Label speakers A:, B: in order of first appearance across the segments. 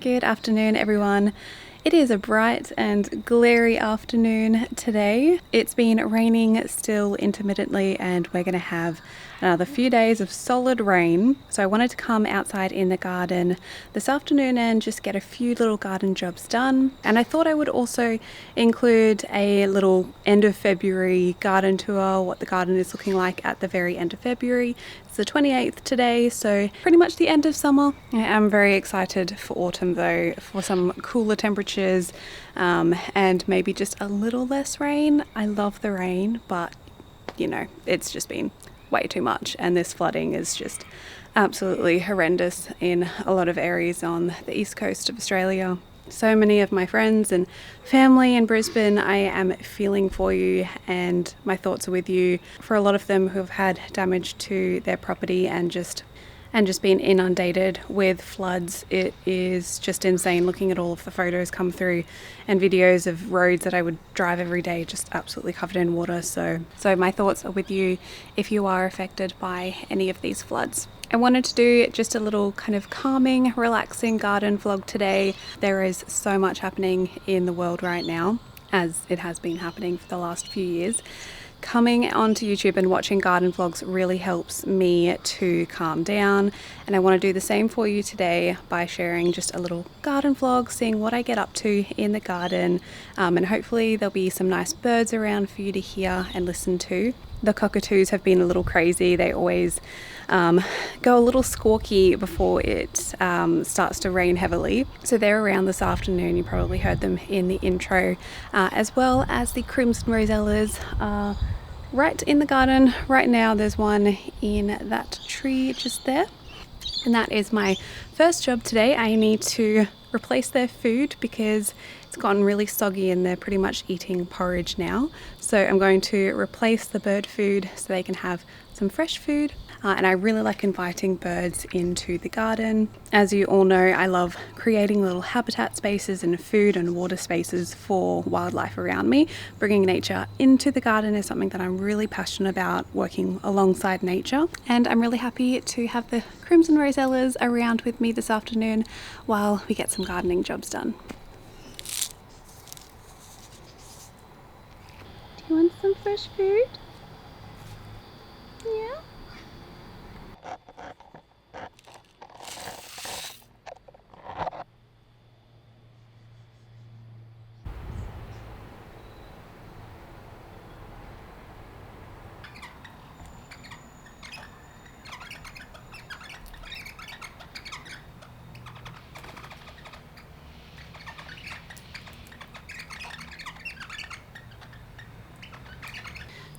A: Good afternoon, everyone. It is a bright and glary afternoon today. It's been raining still intermittently, and we're going to have another few days of solid rain. So I wanted to come outside in the garden this afternoon and just get a few little garden jobs done. And I thought I would also include a little end of February garden tour, what the garden is looking like at the very end of February. It's the 28th today, so pretty much the end of summer. I am very excited for autumn though, for some cooler temperatures and maybe just a little less rain. I love the rain, but you know, it's just been way too much, and this flooding is just absolutely horrendous in a lot of areas on the east coast of Australia. So many of my friends and family in Brisbane, I am feeling for you, and my thoughts are with you. For a lot of them who have had damage to their property and just been inundated with floods, it is just insane looking at all of the photos come through and videos of roads that I would drive every day just absolutely covered in water. So my thoughts are with you if you are affected by any of these floods. I wanted to do just a little kind of calming, relaxing garden vlog today. There is so much happening in the world right now, as it has been happening for the last few years. Coming onto YouTube and watching garden vlogs really helps me to calm down, and I want to do the same for you today by sharing just a little garden vlog, seeing what I get up to in the garden, and hopefully there'll be some nice birds around for you to hear and listen to. The cockatoos have been a little crazy. They always go a little squawky before it starts to rain heavily. So they're around this afternoon. You probably heard them in the intro, as well as the crimson rosellas right in the garden. Right now there's one in that tree just there. And that is my first job today. I need to replace their food because it's gotten really soggy and they're pretty much eating porridge now. So I'm going to replace the bird food so they can have some fresh food. And I really like inviting birds into the garden. As you all know, I love creating little habitat spaces and food and water spaces for wildlife around me. Bringing nature into the garden is something that I'm really passionate about, working alongside nature. And I'm really happy to have the crimson rosellas around with me this afternoon while we get some gardening jobs done. Do you want some fresh food? Yeah?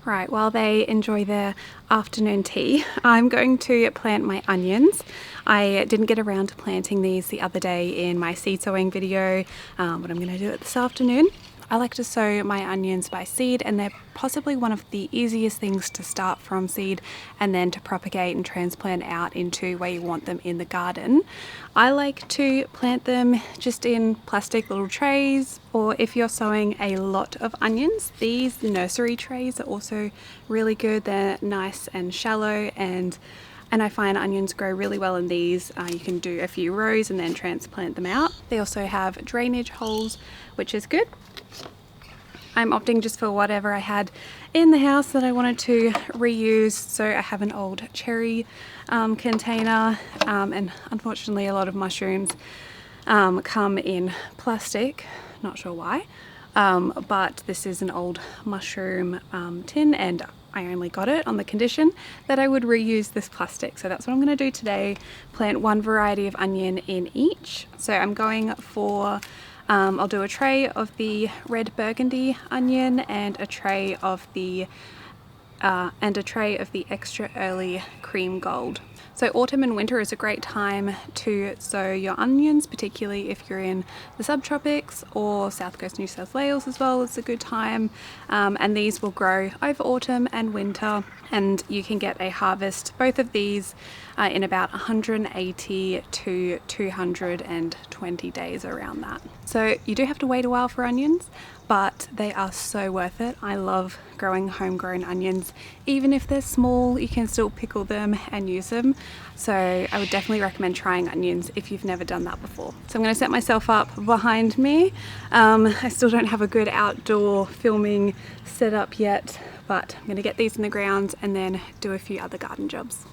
A: Right, while they enjoy their afternoon tea, I'm going to plant my onions. I didn't get around to planting these the other day in my seed sowing video, but I'm going to do it this afternoon. I like to sow my onions by seed, and they're possibly one of the easiest things to start from seed and then to propagate and transplant out into where you want them in the garden. I like to plant them just in plastic little trays, or if you're sowing a lot of onions, these nursery trays are also really good. They're nice and shallow, and I find onions grow really well in these. You can do a few rows and then transplant them out. They also have drainage holes, which is good. I'm opting just for whatever I had in the house that I wanted to reuse. So I have an old cherry container, and unfortunately a lot of mushrooms come in plastic, not sure why, but this is an old mushroom tin, and I only got it on the condition that I would reuse this plastic. So that's what I'm going to do today, plant one variety of onion in each. So I'm going for I'll do a tray of the red burgundy onion and a tray of the extra early cream gold. So autumn and winter is a great time to sow your onions, particularly if you're in the subtropics, or South Coast New South Wales as well. It's a good time, and these will grow over autumn and winter, and you can get a harvest, both of these in about 180 to 220 days, around that. So you do have to wait a while for onions, but they are so worth it. I love growing homegrown onions. Even if they're small, you can still pickle them and use them. So I would definitely recommend trying onions if you've never done that before. So I'm going to set myself up behind me. I still don't have a good outdoor filming setup yet, but I'm going to get these in the ground and then do a few other garden jobs.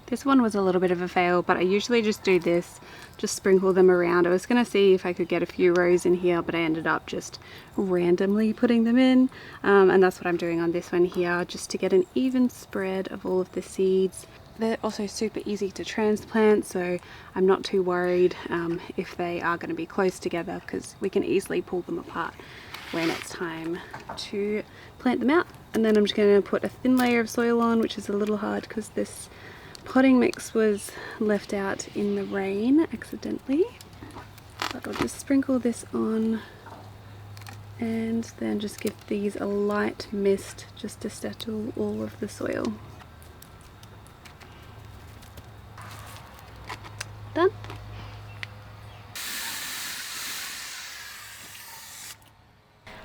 A: This one was a little bit of a fail, but I usually just do this, just sprinkle them around. I was going to see if I could get a few rows in here, but I ended up just randomly putting them in. And that's what I'm doing on this one here, just to get an even spread of all of the seeds. They're also super easy to transplant, so I'm not too worried if they are going to be close together, because we can easily pull them apart when it's time to plant them out. And then I'm just going to put a thin layer of soil on, which is a little hard because this potting mix was left out in the rain accidentally. But I'll just sprinkle this on and then just give these a light mist just to settle all of the soil. Done.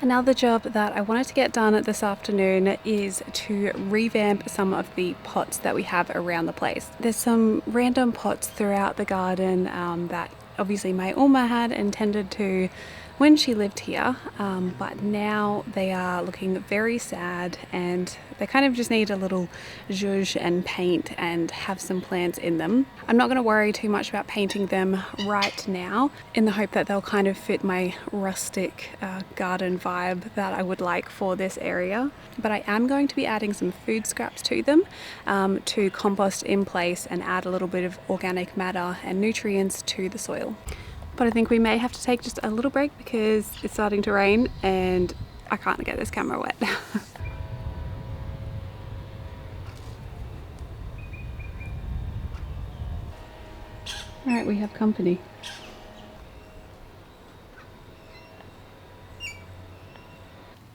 A: Another job that I wanted to get done this afternoon is to revamp some of the pots that we have around the place. There's some random pots throughout the garden that obviously my Uma had intended to when she lived here, but now they are looking very sad and they kind of just need a little zhuzh and paint and have some plants in them. I'm not going to worry too much about painting them right now, in the hope that they'll kind of fit my rustic garden vibe that I would like for this area. But I am going to be adding some food scraps to them to compost in place and add a little bit of organic matter and nutrients to the soil. But I think we may have to take just a little break because it's starting to rain and I can't get this camera wet. Alright, we have company.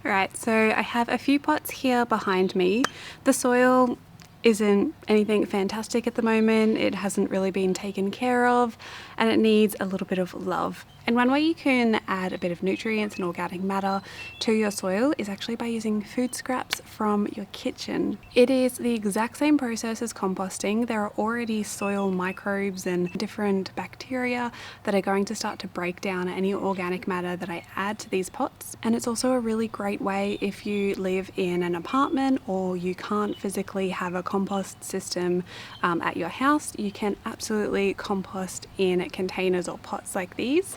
A: Alright, so I have a few pots here behind me. The soil isn't anything fantastic at the moment. It hasn't really been taken care of and it needs a little bit of love. And one way you can add a bit of nutrients and organic matter to your soil is actually by using food scraps from your kitchen. It is the exact same process as composting. There are already soil microbes and different bacteria that are going to start to break down any organic matter that I add to these pots. And it's also a really great way if you live in an apartment or you can't physically have a compost system at your house. You can absolutely compost in containers or pots like these.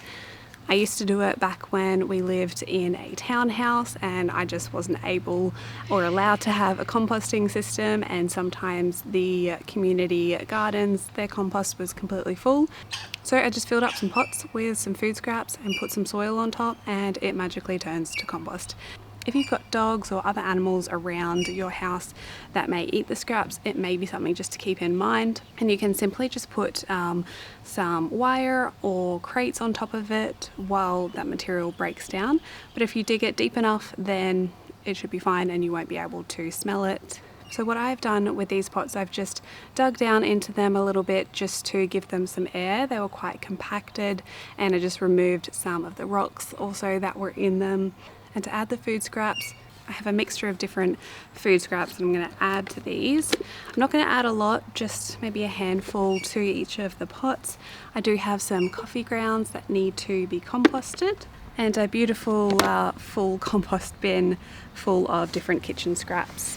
A: I used to do it back when we lived in a townhouse and I just wasn't able or allowed to have a composting system, and sometimes the community gardens, their compost was completely full. So I just filled up some pots with some food scraps and put some soil on top and it magically turns to compost. If you've got dogs or other animals around your house that may eat the scraps, it may be something just to keep in mind. And you can simply just put some wire or crates on top of it while that material breaks down. But if you dig it deep enough, then it should be fine and you won't be able to smell it. So what I've done with these pots, I've just dug down into them a little bit just to give them some air. They were quite compacted and I just removed some of the rocks also that were in them. And to add the food scraps, I have a mixture of different food scraps that I'm going to add to these. I'm not going to add a lot, just maybe a handful to each of the pots. I do have some coffee grounds that need to be composted and a beautiful full compost bin full of different kitchen scraps.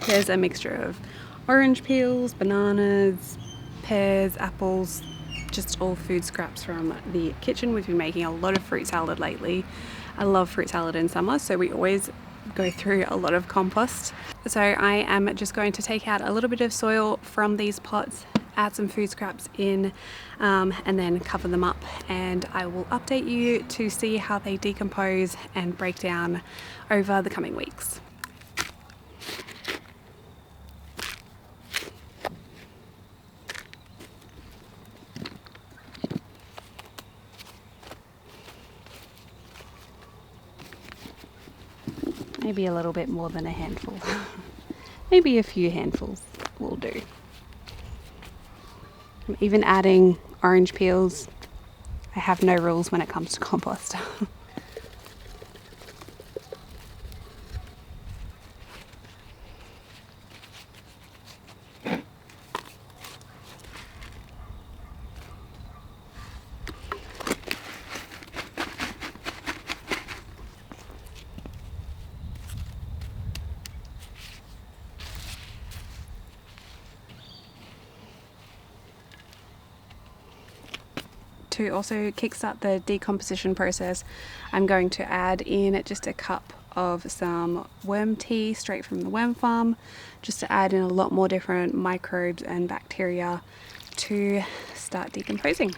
A: There's a mixture of orange peels, bananas, pears, apples, just all food scraps from the kitchen. We've been making a lot of fruit salad lately. I love fruit salad in summer, so we always go through a lot of compost. So I am just going to take out a little bit of soil from these pots, add some food scraps in, and then cover them up, and I will update you to see how they decompose and break down over the coming weeks. Maybe a little bit more than a handful. Maybe a few handfuls will do. I'm even adding orange peels. I have no rules when it comes to compost. To also kickstart the decomposition process, I'm going to add in just a cup of some worm tea straight from the worm farm, just to add in a lot more different microbes and bacteria to start decomposing.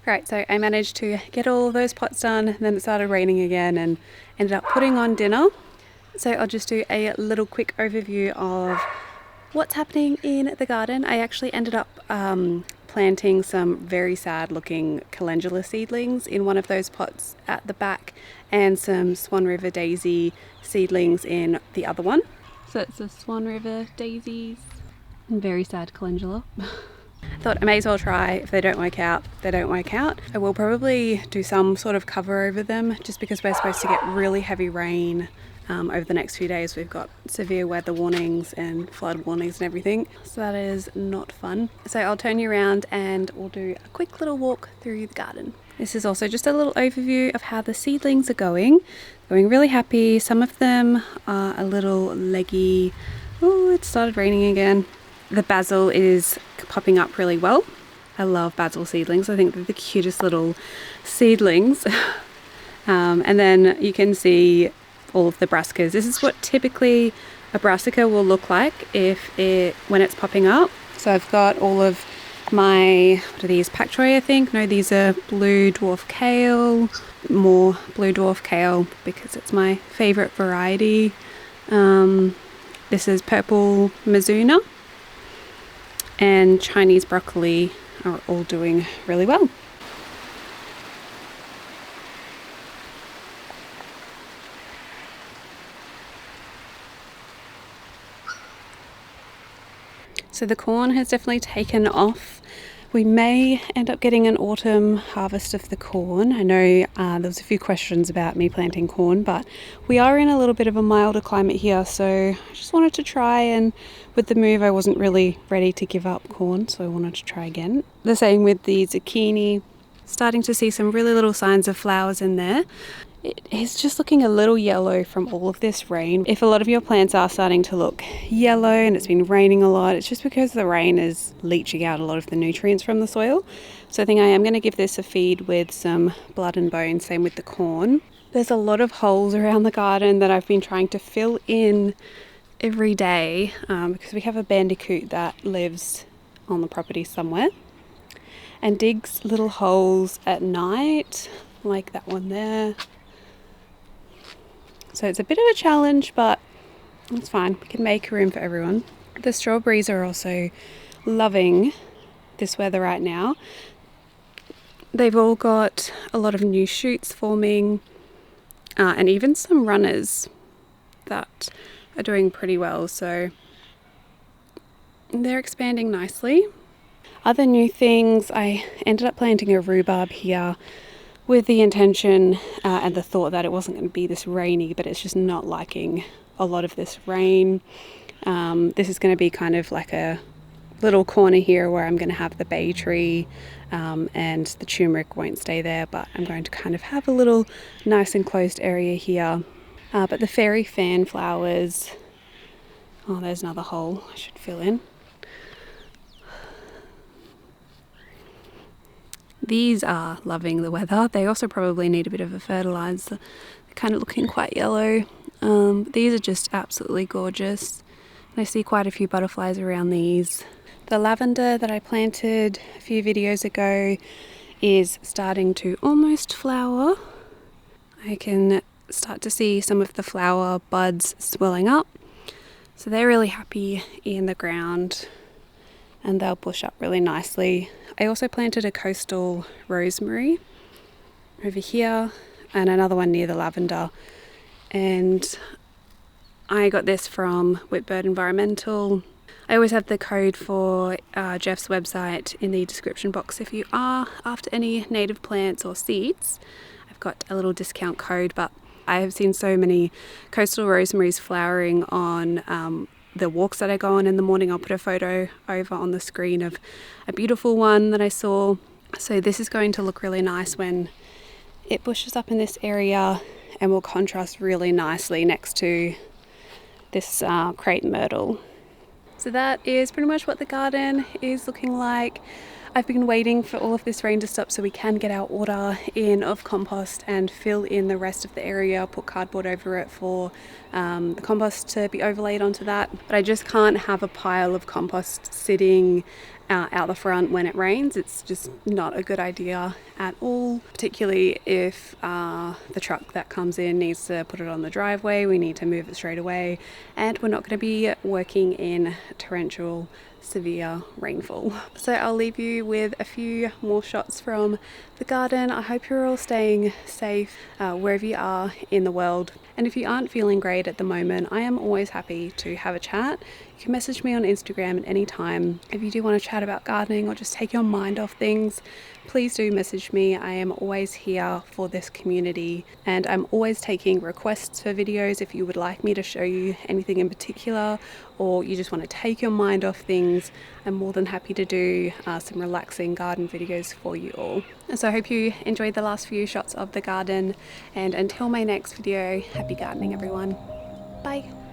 A: Right, so I managed to get all those pots done, and then it started raining again and ended up putting on dinner. So I'll just do a little quick overview of what's happening in the garden. I actually ended up planting some very sad looking calendula seedlings in one of those pots at the back, and some Swan River daisy seedlings in the other one. So it's the Swan River daisies and very sad calendula. Thought I may as well try. If they don't work out, they don't work out. I will probably do some sort of cover over them, just because we're supposed to get really heavy rain over the next few days. We've got severe weather warnings and flood warnings and everything, so that is not fun. So I'll turn you around and we'll do a quick little walk through the garden. This is also just a little overview of how the seedlings are going. Going really happy. Some of them are a little leggy. Oh, it started raining again. The basil is popping up really well. I love basil seedlings. I think they're the cutest little seedlings. And then you can see all of the brassicas. This is what typically a brassica will look like when it's popping up. So I've got all of my, what are these, pak choi I think? No, these are blue dwarf kale. More blue dwarf kale because it's my favorite variety. This is purple mizuna. And Chinese broccoli are all doing really well. So the corn has definitely taken off. We may end up getting an autumn harvest of the corn. I know there was a few questions about me planting corn, but we are in a little bit of a milder climate here, so I just wanted to try, and with the move I wasn't really ready to give up corn, so I wanted to try again. The same with the zucchini. Starting to see some really little signs of flowers in there. It is just looking a little yellow from all of this rain. If a lot of your plants are starting to look yellow and it's been raining a lot, it's just because the rain is leaching out a lot of the nutrients from the soil. So I think I am going to give this a feed with some blood and bone, same with the corn. There's a lot of holes around the garden that I've been trying to fill in every day because we have a bandicoot that lives on the property somewhere and digs little holes at night, like that one there. So it's a bit of a challenge, but it's fine. We can make room for everyone. The strawberries are also loving this weather right now. They've all got a lot of new shoots forming, and even some runners that are doing pretty well. So they're expanding nicely. Other new things, I ended up planting a rhubarb here with the intention and the thought that it wasn't going to be this rainy, but it's just not liking a lot of this rain. This is going to be kind of like a little corner here where I'm going to have the bay tree, and the turmeric won't stay there, but I'm going to kind of have a little nice enclosed area here. But the fairy fan flowers, oh, there's another hole I should fill in. These are loving the weather. They also probably need a bit of a fertilizer. They're kind of looking quite yellow. These are just absolutely gorgeous. And I see quite a few butterflies around these. The lavender that I planted a few videos ago is starting to almost flower. I can start to see some of the flower buds swelling up. So they're really happy in the ground and they'll bush up really nicely. I also planted a coastal rosemary over here and another one near the lavender. And I got this from Whitbird Environmental. I always have the code for Jeff's website in the description box if you are after any native plants or seeds. I've got a little discount code, but I have seen so many coastal rosemaries flowering on the walks that I go on in the morning. I'll put a photo over on the screen of a beautiful one that I saw. So this is going to look really nice when it bushes up in this area and will contrast really nicely next to this crepe myrtle. So that is pretty much what the garden is looking like. I've been waiting for all of this rain to stop so we can get our order in of compost and fill in the rest of the area, put cardboard over it for the compost to be overlaid onto that. But I just can't have a pile of compost sitting out the front when it rains. It's just not a good idea at all, particularly if the truck that comes in needs to put it on the driveway. We need to move it straight away, and we're not going to be working in torrential severe rainfall. So I'll leave you with a few more shots from the garden. I hope you're all staying safe wherever you are in the world. And if you aren't feeling great at the moment, I am always happy to have a chat. You can message me on Instagram at any time. If you do want to chat about gardening or just take your mind off things, please do message me. I am always here for this community, and I'm always taking requests for videos. If you would like me to show you anything in particular, or you just want to take your mind off things, I'm more than happy to do some relaxing garden videos for you all. And so I hope you enjoyed the last few shots of the garden, and until my next video, happy gardening everyone. Bye.